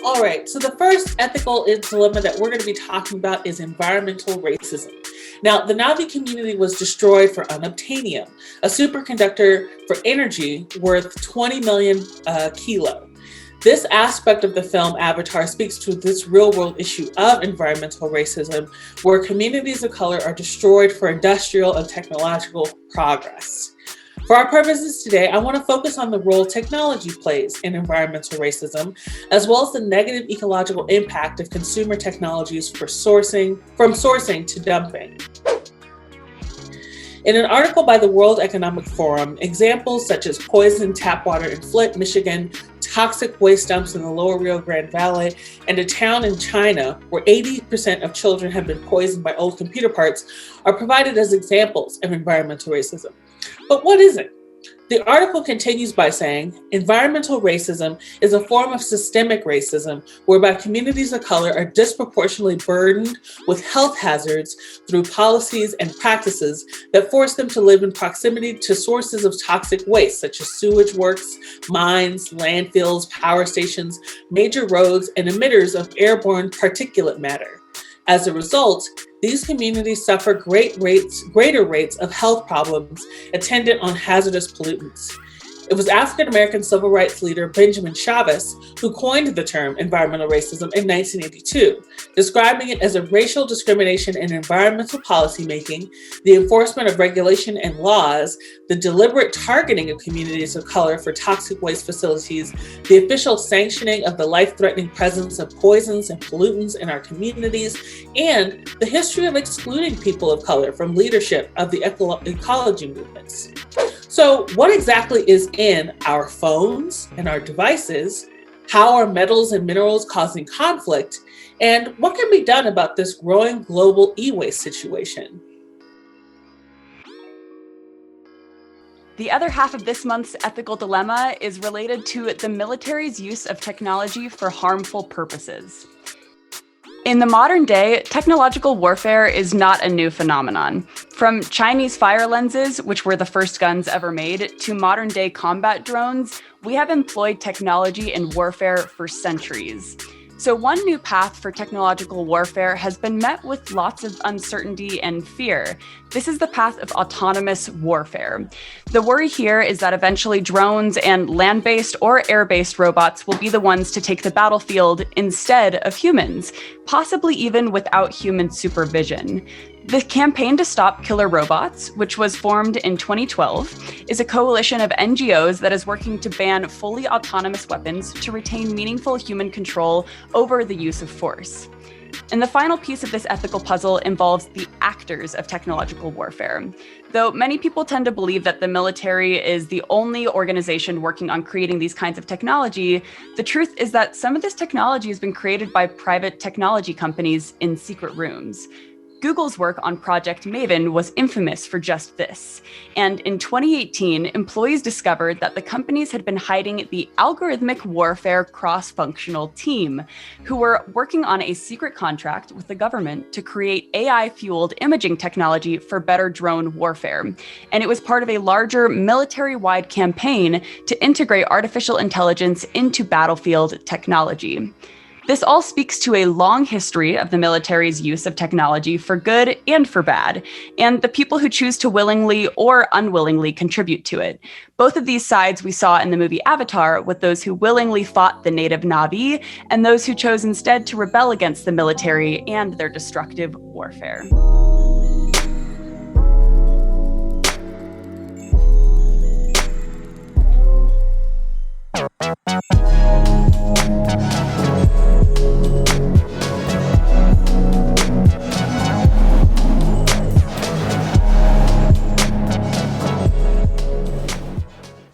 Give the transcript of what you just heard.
All right, so the first ethical dilemma that we're going to be talking about is environmental racism. Now, the Navi community was destroyed for unobtainium, a superconductor for energy worth 20 million kilo. This aspect of the film Avatar speaks to this real world issue of environmental racism, where communities of color are destroyed for industrial and technological progress. For our purposes today, I want to focus on the role technology plays in environmental racism, as well as the negative ecological impact of consumer technologies from sourcing to dumping. In an article by the World Economic Forum, examples such as poisoned tap water in Flint, Michigan, toxic waste dumps in the lower Rio Grande Valley, and a town in China where 80% of children have been poisoned by old computer parts are provided as examples of environmental racism. But what is it? The article continues by saying, environmental racism is a form of systemic racism whereby communities of color are disproportionately burdened with health hazards through policies and practices that force them to live in proximity to sources of toxic waste, such as sewage works, mines, landfills, power stations, major roads, and emitters of airborne particulate matter. As a result, these communities suffer greater rates of health problems attendant on hazardous pollutants. It was African-American civil rights leader Benjamin Chavez who coined the term environmental racism in 1982, describing it as a racial discrimination in environmental policymaking, the enforcement of regulation and laws, the deliberate targeting of communities of color for toxic waste facilities, the official sanctioning of the life-threatening presence of poisons and pollutants in our communities, and the history of excluding people of color from leadership of the ecology movements. So what exactly is in our phones and our devices? How are metals and minerals causing conflict? And what can be done about this growing global e-waste situation? The other half of this month's ethical dilemma is related to the military's use of technology for harmful purposes. In the modern day, technological warfare is not a new phenomenon. From Chinese fire lenses, which were the first guns ever made, to modern day combat drones, we have employed technology in warfare for centuries. So one new path for technological warfare has been met with lots of uncertainty and fear. This is the path of autonomous warfare. The worry here is that eventually drones and land-based or air-based robots will be the ones to take the battlefield instead of humans, possibly even without human supervision. The Campaign to Stop Killer Robots, which was formed in 2012, is a coalition of NGOs that is working to ban fully autonomous weapons to retain meaningful human control over the use of force. And the final piece of this ethical puzzle involves the actors of technological warfare. Though many people tend to believe that the military is the only organization working on creating these kinds of technology, the truth is that some of this technology has been created by private technology companies in secret rooms. Google's work on Project Maven was infamous for just this. And in 2018, employees discovered that the companies had been hiding the algorithmic warfare cross-functional team, who were working on a secret contract with the government to create AI-fueled imaging technology for better drone warfare. And it was part of a larger military-wide campaign to integrate artificial intelligence into battlefield technology. This all speaks to a long history of the military's use of technology for good and for bad, and the people who choose to willingly or unwillingly contribute to it. Both of these sides we saw in the movie Avatar, with those who willingly fought the native Na'vi and those who chose instead to rebel against the military and their destructive warfare.